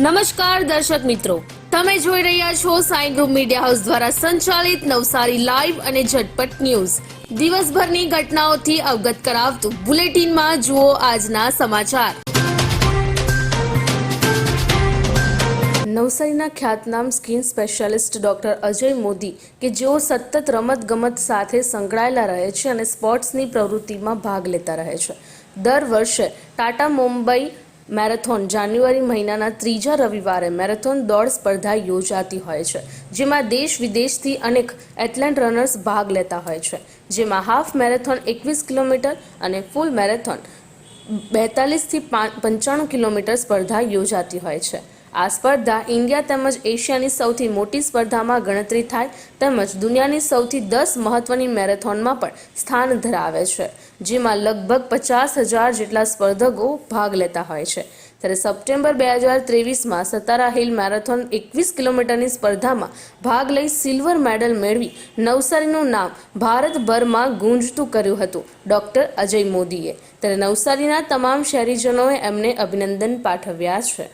નમસ્કાર દર્શક મિત્રો, તમે જોઈ રહ્યા છો સાઈ ગ્રુપ મીડિયા હાઉસ દ્વારા સંચાલિત નવસારી લાઈવ અને ઝટપટ ન્યૂઝ. દિવસભરની ઘટનાઓથી અવગત કરાવતું બુલેટિનમાં જુઓ આજના સમાચાર. નવસારીના ખ્યાતનામ skin specialist doctor Ajay Modi કે જેઓ સતત રમતગમત સાથે સંકળાયેલા રહે છે અને સ્પોર્ટ્સની પ્રવૃત્તિમાં ભાગ લેતા રહે છે, દર વર્ષે ટાટા મુંબઈ મેરેથોન જાન્યુઆરી મહિનાના ત્રીજા રવિવારે મેરેથોન દોડ સ્પર્ધા યોજાતી હોય છે, જેમાં દેશ વિદેશથી અનેક એથ્લેટ રનર્સ ભાગ લેતા હોય છે. જેમાં હાફ મેરેથોન 21 કિલોમીટર અને ફૂલ મેરેથોન 42 થી 95 કિલોમીટર સ્પર્ધા યોજાતી હોય છે. આ સ્પર્ધા ઇન્ડિયા તેમજ એશિયાની સૌથી મોટી સ્પર્ધામાં ગણતરી થાય તેમજ દુનિયાની સૌથી 10 મહત્વની મેરેથોનમાં પણ સ્થાન ધરાવે છે, જેમાં લગભગ 50,000 જેટલા સ્પર્ધકો ભાગ લેતા હોય છે. ત્યારે સપ્ટેમ્બર 2023માં સતારા હિલ મેરેથોન 21 કિલોમીટરની સ્પર્ધામાં ભાગ લઈ સિલ્વર મેડલ મેળવી નવસારીનું નામ ભારતભરમાં ગુંજતું કર્યું હતું ડોક્ટર અજય મોદીએ. ત્યારે નવસારીના તમામ શહેરીજનોએ એમને અભિનંદન પાઠવ્યા છે.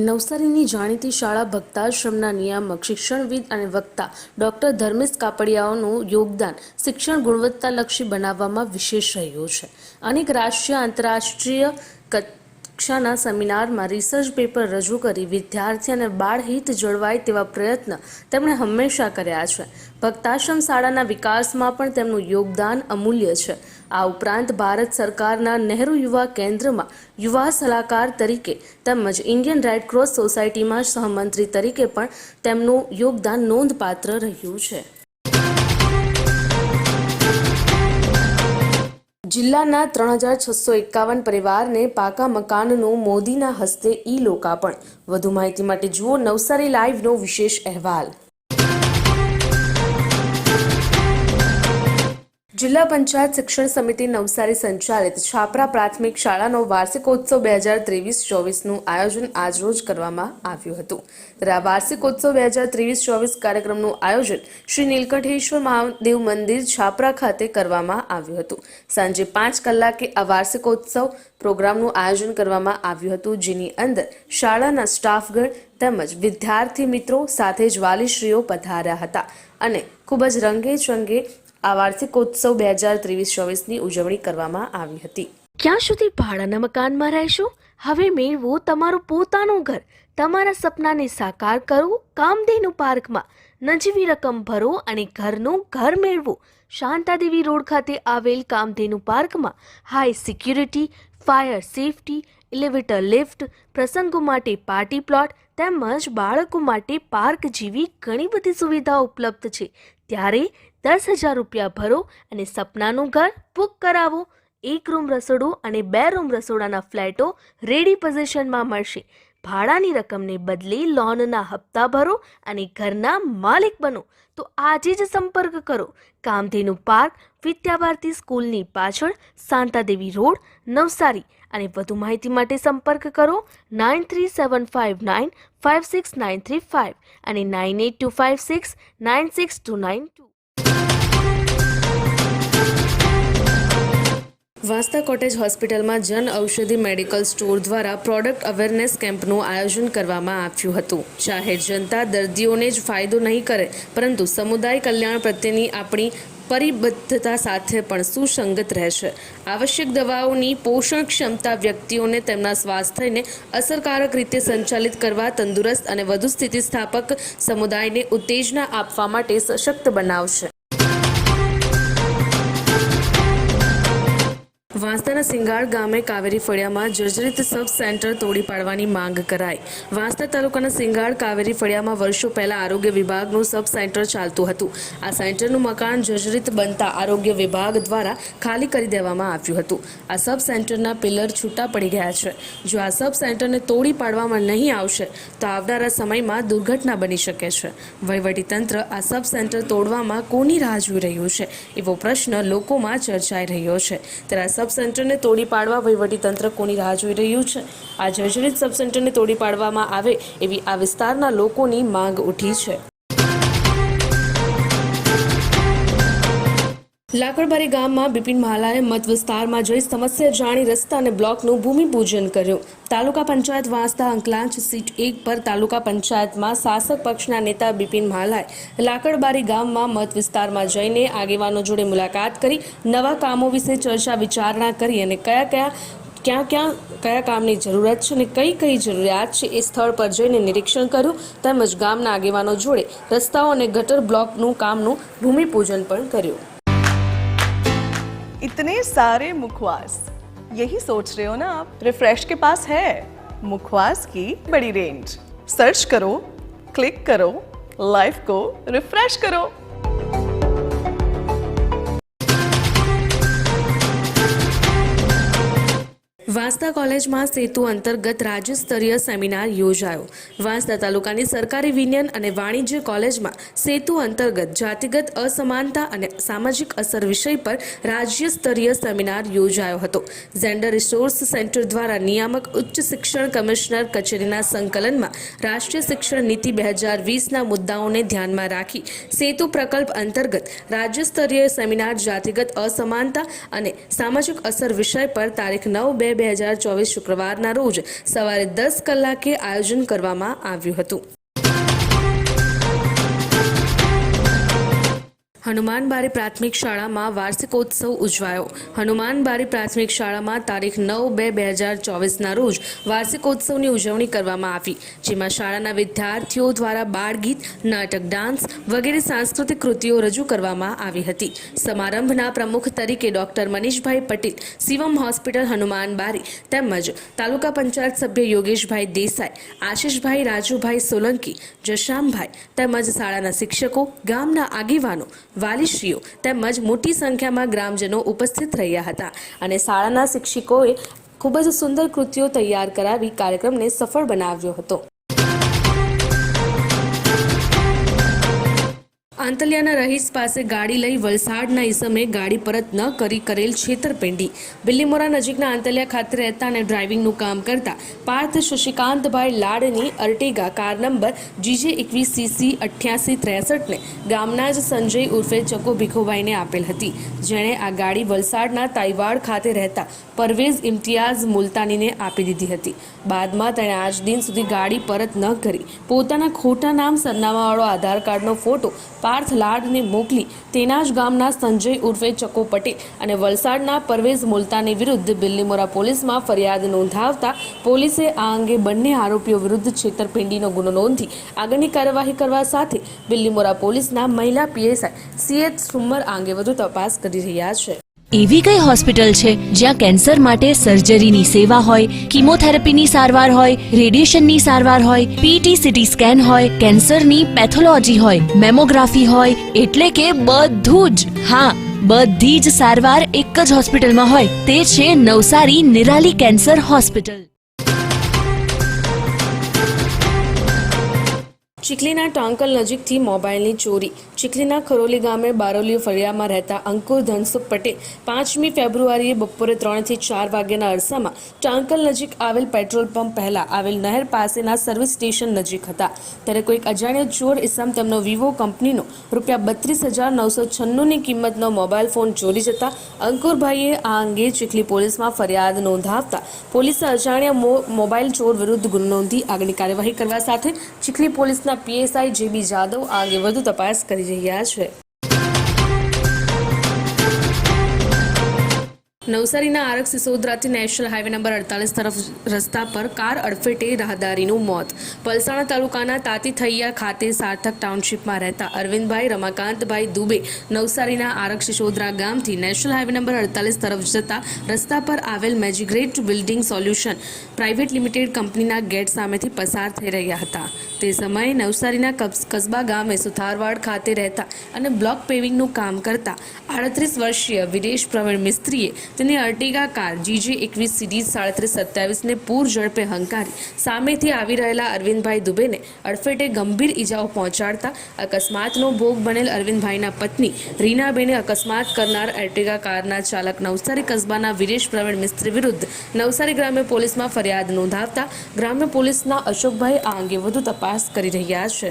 નવસારીની જાણીતી શાળા ભક્તાશ્રમના નિયામક, શિક્ષણવિદ અને વક્તા ડોક્ટર ધર્મેશ કાપડિયાનું યોગદાન શિક્ષણ ગુણવત્તાલક્ષી બનાવવામાં વિશેષ રહ્યું છે. અનેક રાષ્ટ્રીય આંતરરાષ્ટ્રીય કક્ષાના સેમિનારમાં રિસર્ચ પેપર રજૂ કરી વિદ્યાર્થી અને બાળ હિત જળવાય તેવા પ્રયત્ન તેમણે હંમેશા કર્યા છે. ભક્તાશ્રમ શાળાના વિકાસમાં પણ તેમનું યોગદાન અમૂલ્ય છે. આ ઉપરાંત ભારત સરકારના નહેરુ યુવા કેન્દ્રમાં યુવા સલાહકાર તરીકે તેમજ ઇન્ડિયન રેડ ક્રોસ સોસાયટીમાં સહમંત્રી તરીકે પણ તેમનું યોગદાન નોંધપાત્ર રહ્યું છે. જિલ્લાના 3651 પરિવારને પાકા મકાનનું મોદીના હસ્તે લોકાર્પણ. વધુ માહિતી માટે જુઓ નવસારી લાઈવનો વિશેષ અહેવાલ. જિલ્લા પંચાયત શિક્ષણ સમિતિ નવસારી સંચાલિત છાપરા પ્રાથમિક શાળાનો વાર્ષિકોત્સવ 2023-24નું આયોજન આજરોજ કરવામાં આવ્યું હતું. ત્યારે આ વાર્ષિકોત્સવ 2023-24 કાર્યક્રમનું આયોજન શ્રી નીલકંઠેશ્વર મહાદેવ મંદિર છાપરા ખાતે કરવામાં આવ્યું હતું. સાંજે 5 કલાકે આ વાર્ષિકોત્સવ પ્રોગ્રામનું આયોજન કરવામાં આવ્યું હતું, જેની અંદર શાળાના સ્ટાફગણ તેમજ વિદ્યાર્થી મિત્રો સાથે જ વાલીશ્રીઓ પધાર્યા હતા અને ખૂબ જ રંગે ચંગે આ વાર્ષિકોત્સવ 2023-24ની ઉજવણી કરવામાં આવી હતી. ક્યાં સુધી ભાડાના મકાનમાં રહેશો? હવે મેળવો તમારું પોતાનું ઘર. તમારા સપનાને સાકાર કરો કામધેનુ પાર્કમાં. નજીવી રકમ ભરો અને ઘરનું ઘર મેળવો. શાંતાદેવી રોડ ખાતે આવેલ કામધેનુ પાર્કમાં high security, fire safety, elevator lift, પ્રસંગો માટે પાર્ટી પ્લોટ તેમજ બાળકો માટે પાર્ક જેવી ઘણી બધી સુવિધાઓ ઉપલબ્ધ છે. ત્યારે 10,000 રૂપિયા ભરો અને સપનાનું ઘર બુક કરાવો. 1 રૂમ રસોડું અને 2 રૂમ રસોડાના ફ્લેટો રેડી પોઝિશનમાં મળશે. ભાડાની રકમને બદલે લોનના હપ્તા ભરો અને ઘરના માલિક બનો. તો આજે જ સંપર્ક કરો. કામધેનુ પાર્ક, વિદ્યાભારતી સ્કૂલની પાછળ, શાંતાદેવી રોડ, નવસારી. અને વધુ માહિતી માટે સંપર્ક કરો 9375956935 અને 9825696292. વાંસદા કોટેજ હોસ્પિટલમાં જન ઔષધિ મેડિકલ સ્ટોર દ્વારા પ્રોડક્ટ અવેરનેસ કેમ્પનું આયોજન કરવામાં આવ્યું હતું. જાહેર જનતા દર્દીઓને જ ફાયદો નહીં કરે, પરંતુ સમુદાય કલ્યાણ પ્રત્યેની આપણી પરિબદ્ધતા સાથે પણ સુસંગત રહેશે. આવશ્યક દવાઓની પોષણ ક્ષમતા વ્યક્તિઓને તેમના સ્વાસ્થ્યને અસરકારક રીતે સંચાલિત કરવા, તંદુરસ્ત અને વધુ સ્થિતિસ્થાપક સમુદાયને ઉત્તેજના આપવા માટે સશક્ત બનાવશે. વાંસદાના સિંગાળ ગામે કાવેરી ફળિયામાં જર્જરિત સબ સેન્ટર તોડી પાડવાની માંગ કરાઈ. વાંસદા તાલુકાના સિંગાળ કાવેરી ફળિયામાં વર્ષો પહેલા આરોગ્ય વિભાગનું સબ સેન્ટર ચાલતું હતું. આ સેન્ટરનું મકાન જર્જરિત બનતા આરોગ્ય વિભાગ દ્વારા ખાલી કરી દેવામાં આવ્યું હતું. આ સબ સેન્ટરના પિલર છૂટા પડી ગયા છે. જો આ સબ સેન્ટરને તોડી પાડવામાં નહીં આવશે તો આવનારા સમયમાં દુર્ઘટના બની શકે છે. વહીવટીતંત્ર આ સબ સેન્ટર તોડવામાં કોની રાહ જોઈ રહ્યું છે એવો પ્રશ્ન લોકોમાં ચર્ચાઈ રહ્યો છે. ત્યારે સબ સેન્ટરને તોડી પાડવા વહીવટીતંત્ર કોની રાહ જોઈ રહ્યું છે? આ જર્જરિત સબ સેન્ટરને તોડી પાડવામાં આવે એવી આ વિસ્તારના લોકોની માંગ ઉઠી છે. લાકડબારી ગામમાં બિપિન ભાલાએ મત વિસ્તારમાં જઈ સમસ્યા જાણી રસ્તા અને બ્લોકનું ભૂમિપૂજન કર્યું. તાલુકા પંચાયત વાંસદા અંકલાંચ સીટ 1 પર તાલુકા પંચાયતમાં શાસક પક્ષના નેતા બિપિન ભાલાએ લાકડબારી ગામમાં મત વિસ્તારમાં જઈને આગેવાનો જોડે મુલાકાત કરી નવા કામો વિશે ચર્ચા વિચારણા કરી અને કયા કામની જરૂરત છે અને કઈ જરૂરિયાત છે એ સ્થળ પર જઈને નિરીક્ષણ કર્યું તેમજ ગામના આગેવાનો જોડે રસ્તાઓ અને ગટર બ્લોકનું કામનું ભૂમિપૂજન પણ કર્યું. इतने सारे मुखवास, यही सोच रहे हो ना आप? रिफ्रेश के पास है मुखवास की बड़ी रेंज. सर्च करो, क्लिक करो, लाइफ को रिफ्रेश करो. વાંસદા કોલેજમાં સેતુ અંતર્ગત રાજ્ય સ્તરીય સેમિનાર યોજાયો. વાંસદા તાલુકાની સરકારી વિજ્ઞાન અને વાણિજ્ય કોલેજમાં સેતુ અંતર્ગત જાતિગત અસમાનતા અને સામાજિક અસર વિષય પર રાજ્ય સ્તરીય સેમિનાર યોજાયો હતો. જેન્ડર રિસોર્સ સેન્ટર દ્વારા નિયામક ઉચ્ચ શિક્ષણ કમિશનર કચેરીના સંકલનમાં રાષ્ટ્રીય શિક્ષણ નીતિ 2020ના મુદ્દાઓને ધ્યાનમાં રાખી સેતુ પ્રકલ્પ અંતર્ગત રાજ્ય સ્તરીય સેમિનાર જાતિગત અસમાનતા અને સામાજિક અસર વિષય પર તારીખ 9/2/2024 શુક્રવારના રોજ સવારે 10 કલાકે આયોજન કરવામાં આવ્યું હતું. હનુમાનબારી પ્રાથમિક શાળામાં વાર્ષિકોત્સવ ઉજવાયો. હનુમાનબારી પ્રાથમિક શાળામાં તારીખ 9/2/2024ના રોજ વાર્ષિકોત્સવની ઉજવણી કરવામાં આવી, જેમાં શાળાના વિદ્યાર્થીઓ દ્વારા બાળગીત, નાટક, ડાન્સ વગેરે સાંસ્કૃતિક કૃતિઓ રજૂ કરવામાં આવી હતી. સમારંભના પ્રમુખ તરીકે ડોક્ટર મનીષભાઈ પટેલ, શિવમ હોસ્પિટલ હનુમાનબારી તેમજ તાલુકા પંચાયત સભ્ય યોગેશભાઈ દેસાઈ, આશીષભાઈ રાજુભાઈ સોલંકી, જશામભાઈ તેમજ શાળાના શિક્ષકો, ગામના આગેવાનો, વાલીશ્રીઓ તેમજ મોટી સંખ્યામાં ગ્રામજનો ઉપસ્થિત રહ્યા હતા અને શાળાના શિક્ષકોએ ખૂબ જ સુંદર કૃતિઓ તૈયાર કરાવી કાર્યક્રમને સફળ બનાવ્યો હતો. આંતલિયાના રહીશ પાસે ગાડી લઈ વલસાડના ઈસમે ગાડી પરત ન કરી કરેલ છેતરપિંડી. બિલ્લીમોરા નજીકના આંતલિયા ખાતે રહેતા અને ડ્રાઇવિંગનું કામ કરતા પાર્થ શશિકાંતભાઈ લાડની અર્ટિગા કાર નંબર GJ21CC 8863ને ગામના જ સંજય ઉર્ફે ચકો ભીખોભાઈને આપેલ હતી, જેણે આ ગાડી વલસાડના તાઈવાડ ખાતે રહેતા પરવેઝ ઇમ્તિયાઝ મુલતાનીને આપી દીધી હતી. બાદમાં તેણે આજ દિન સુધી ગાડી પરત ન કરી પોતાના ખોટા નામ સરનામાવાળો આધાર કાર્ડનો ફોટો પાર્થ લાડને મોકલી તેના જ ગામના સંજય ઉર્ફે ચકો પટેલ અને વલસાડના પરવેઝ મુલતાની વિરુદ્ધ બિલ્લીમોરા પોલીસમાં ફરિયાદ નોંધાવતા પોલીસે આ અંગે બંને આરોપીઓ વિરુદ્ધ છેતરપિંડીનો ગુનો નોંધી આગળની કાર્યવાહી કરવા સાથે બિલ્લીમોરા પોલીસના મહિલા PSI CH સુમર આ અંગે વધુ તપાસ કરી રહ્યા છે. એવી કઈ હોસ્પિટલ છે જ્યાં કેન્સર માટે સર્જરીની સેવા હોય, કીમોથેરાપીની સારવાર હોય, રેડિયેશનની સારવાર હોય, PT CT સ્કેન હોય, કેન્સરની પેથોલોજી હોય, મેમોગ્રાફી હોય, એટલે કે બધું જ. હા, બધી જ સારવાર એક જ હોસ્પિટલમાં હોય. તે છે નવસારી નિરાલી કેન્સર હોસ્પિટલ. ચીખલીના ટાંકલ નજીકથી મોબાઈલની ચોરી. ચીખલીના ખરોલી ગામે બારોલી ફળિયામાં રહેતા અંકુર ધનસુખ પટેલ 5મી ફેબ્રુઆરીએ બપોરે 3 થી 4 વાગ્યાના અરસામાં ટાંકલ નજીક આવેલ પેટ્રોલ પંપ પહેલા આવેલ નહેર પાસેના સર્વિસ સ્ટેશન નજીક હતા, ત્યારે કોઈક અજાણ્યો ચોર ઇસમ તેમનો વિવો કંપનીનો ₹32,996ની કિંમતનો મોબાઈલ ફોન ચોરી જતા અંકુરભાઈએ આ અંગે ચીખલી પોલીસમાં ફરિયાદ નોંધાવતા પોલીસે અજાણ્યા મોબાઈલ ચોર વિરુદ્ધ ગુનો નોંધી આગળની કાર્યવાહી કરવા સાથે ચીખલી પોલીસના PSI JB જાદવ આ અંગે વધુ તપાસ કરી રહ્યા છે. નવસારીના આરક સિસોદરાથી નેશનલ હાઈવે નંબર 48 તરફ રસ્તા પર કાર અડફેટે રાહદારીનું મોત. પલસાણા તાલુકાના તાતીથૈયા ખાતે સાર્થક ટાઉનશીપમાં રહેતા અરવિંદભાઈ રમાકાંતભાઈ દુબે નવસારીના આરક સિસોદરા ગામથી નેશનલ હાઈવે નંબર 48 તરફ જતા રસ્તા પર આવેલ મેજીગ્રેટ બિલ્ડિંગ સોલ્યુશન પ્રાઇવેટ લિમિટેડ કંપનીના ગેટ સામેથી પસાર થઈ રહ્યા હતા. તે સમયે નવસારીના કસબા ગામે સુથારવાડ ખાતે રહેતા અને બ્લોક પેવિંગનું કામ કરતા 38 વર્ષીય વિરેશ પ્રવીણ મિસ્ત્રીએ તેની અર્ટિગા કાર GJ21 સિરીઝ 3727ને પૂર ઝડપે હંકારી સામેથી આવી રહેલા અરવિંદભાઈ દુબેને અડફેટે ગંભીર ઈજાઓ પહોંચાડતા અકસ્માતનો ભોગ બનેલ અરવિંદભાઈના પત્ની રીનાબેને અકસ્માત કરનાર અર્ટિગા કારના ચાલક નવસારી કસબાના વિરેશ પ્રવીણ મિસ્ત્રી વિરુદ્ધ નવસારી ગ્રામ્ય પોલીસમાં ફરિયાદ નોંધાવતા ગ્રામ્ય પોલીસના અશોકભાઈ આ અંગે વધુ તપાસ કરી રહ્યા છે.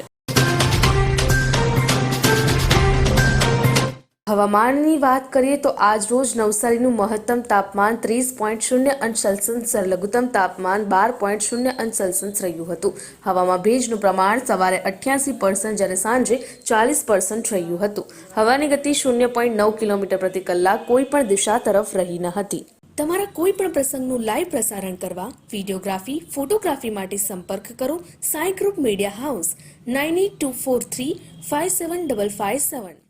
હવામાનની વાત કરીએ તો આજ રોજ નવસારીનું મહત્તમ તાપમાન 30.0 સે, લઘુત્તમ તાપમાન 12.0 સેલ્સિયસ રહ્યું હતું. હવામાં ભેજનું પ્રમાણ સવારે 88% જ્યારે સાંજે 40% રહ્યું હતું. હવાની ગતિ 0.9 કિલોમીટર પ્રતિ કલાક કોઈ પણ દિશા તરફ રહી ન હતી. તમારા કોઈ પણ પ્રસંગનું લાઈવ પ્રસારણ કરવા, વિડીયોગ્રાફી, ફોટોગ્રાફી માટે સંપર્ક કરો સાઈ ગ્રુપ મીડિયા હાઉસ 9824357557.